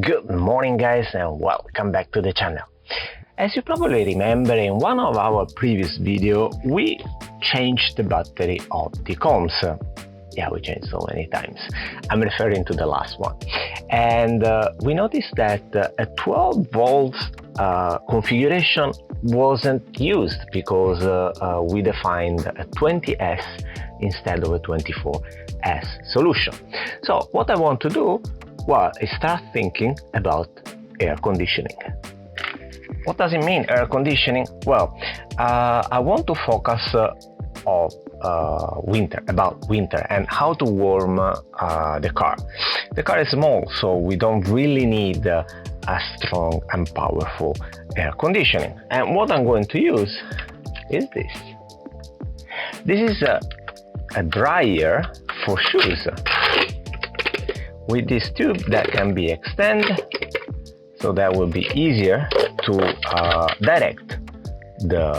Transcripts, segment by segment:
Good morning guys and welcome back to the channel. As you probably remember, in one of our previous video we changed the battery of the Coms. Yeah, we changed so many times. I'm referring to the last one. And we noticed that a 12 volts configuration wasn't used because we defined a 20S instead of a 24S solution. So what I want to do, well, is start thinking about air conditioning. What does it mean, air conditioning? Well, I want to focus on winter and how to warm the car. The car is small, so we don't really need a strong and powerful air conditioning. And what I'm going to use is this. This is a dryer for shoes with this tube that can be extended, so that will be easier to direct the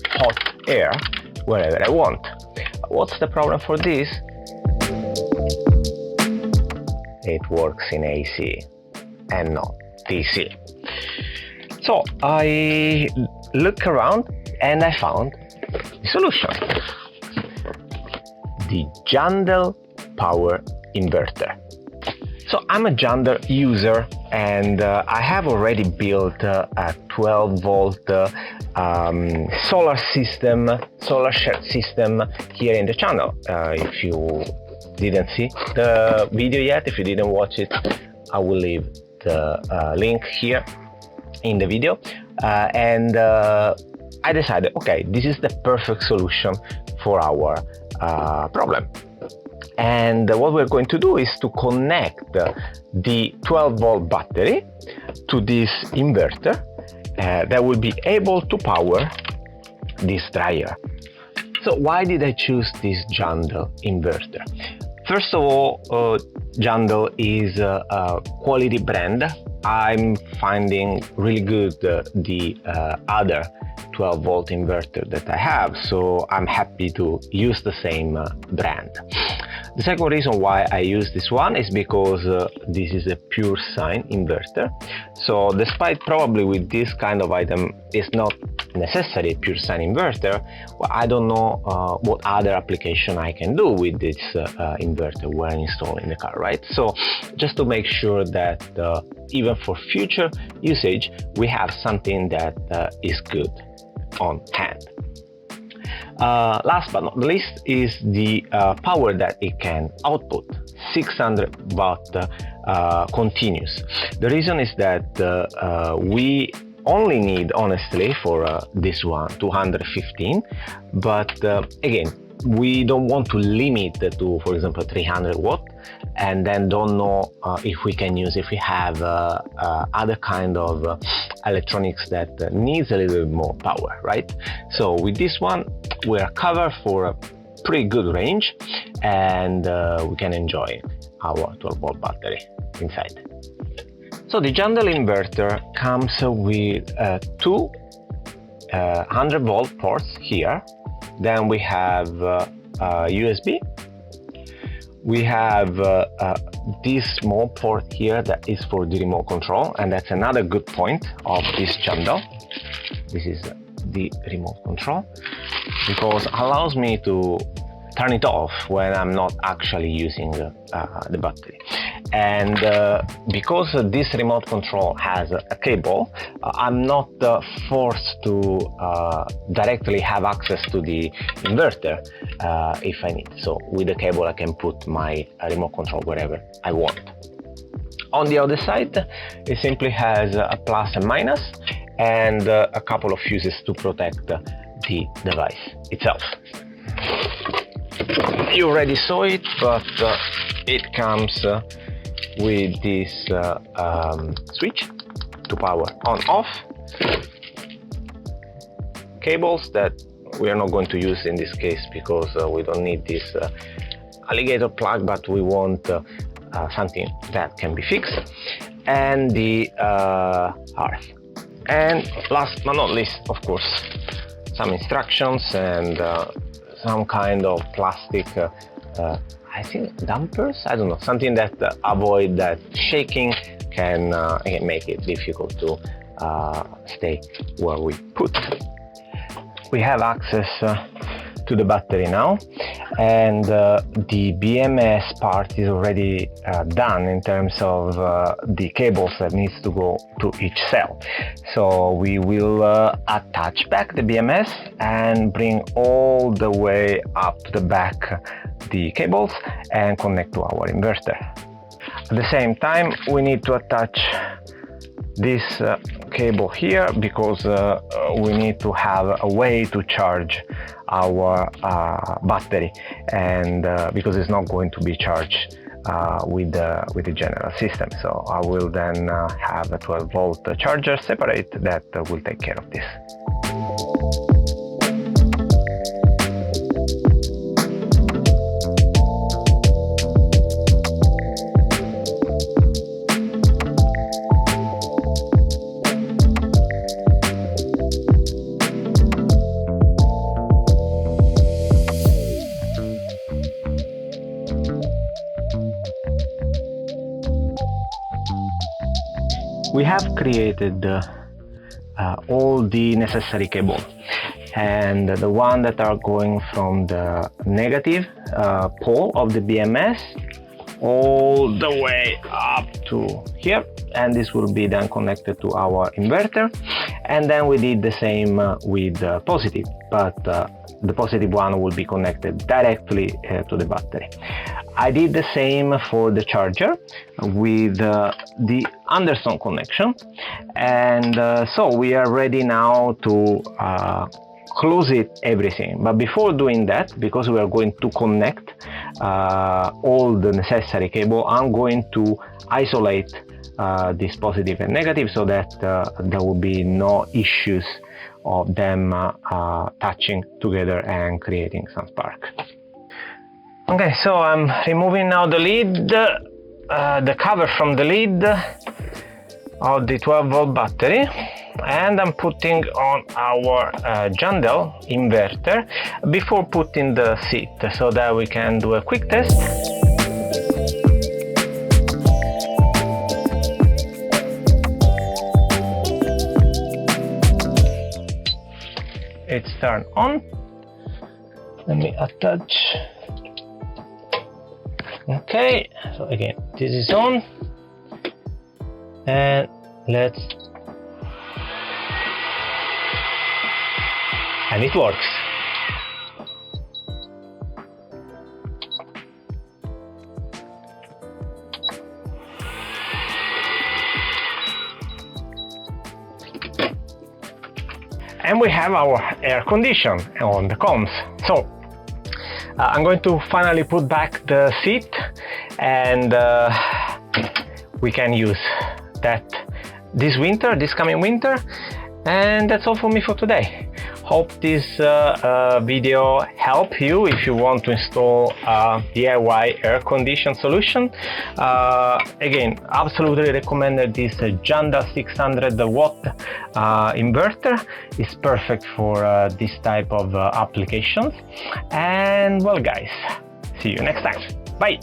hot air wherever I want. What's the problem for this? It works in AC and not DC. So I looked around and I found the solution. The Jandel power inverter. So I'm a Jandel user and I have already built a 12 volt solar shed system here in the channel. If you didn't see the video yet, if you didn't watch it, I will leave the link here in the video. And I decided, okay, this is the perfect solution for our problem. And what we're going to do is to connect the 12 volt battery to this inverter that will be able to power this dryer. So why did I choose this Jandel inverter? First of all, Jandel is a quality brand. I'm finding really good the other 12 volt inverter that I have, so I'm happy to use the same brand. The second reason why I use this one is because this is a pure sine inverter. So despite probably with this kind of item it's not necessarily a pure sine inverter, well, I don't know what other application I can do with this inverter when installing the car, right? So just to make sure that even for future usage we have something that is good on hand. Last but not least is the power that it can output, 600 watt continuous. The reason is that we only need, honestly, for this one 215, but again we don't want to limit to, for example, 300 watt, and then don't know if we can use, if we have other kind of electronics that needs a little bit more power, right? So with this one we are covered for a pretty good range, and we can enjoy our 12 volt battery inside. So the Jandel inverter comes with two 100 volt ports here. Then we have USB. We have this small port here that is for the remote control, and that's another good point of this Jandel. This is the remote control because it allows me to turn it off when I'm not actually using the battery. And because this remote control has a cable, I'm not forced to directly have access to the inverter if I need. So with the cable I can put my remote control wherever I want. On the other side, it simply has a plus and minus and a couple of fuses to protect the device itself. You already saw it, but it comes with this switch to power on off, cables that we are not going to use in this case because we don't need this alligator plug, but we want something that can be fixed, and the hearth. And last but not least, of course, some instructions and some kind of plastic I think dampers, I don't know, something that avoid that shaking can make it difficult to stay where we put. We have access to the battery now, and the BMS part is already done in terms of the cables that needs to go to each cell. So we will attach back the BMS and bring all the way up to the back the cables and connect to our inverter. At the same time, we need to attach this cable here because we need to have a way to charge our battery, and because it's not going to be charged with the general system. So I will then have a 12-volt charger separate that will take care of this. We have created all the necessary cables, and the one that are going from the negative pole of the BMS all the way up to here, and this will be then connected to our inverter. And then we did the same with the positive, but the positive one will be connected directly to the battery. I did the same for the charger with the understone connection, and so we are ready now to close it everything. But before doing that, because we are going to connect all the necessary cable, I'm going to isolate this positive and negative so that there will be no issues of them touching together and creating some spark. Okay, so I'm removing now the lid, the cover from the lid of the 12-volt battery, and I'm putting on our Jandel inverter before putting the seat so that we can do a quick test. It's turned on. Let me attach. Okay, so again, this is on, and and it works. And we have our air condition on the coms. So I'm going to finally put back the seat, and we can use that this coming winter. And that's all for me for today. Hope this video helped you if you want to install a DIY air condition solution. Again, absolutely recommended this Janda 600 watt inverter. It's perfect for this type of applications. And well guys, see you next time. Bye!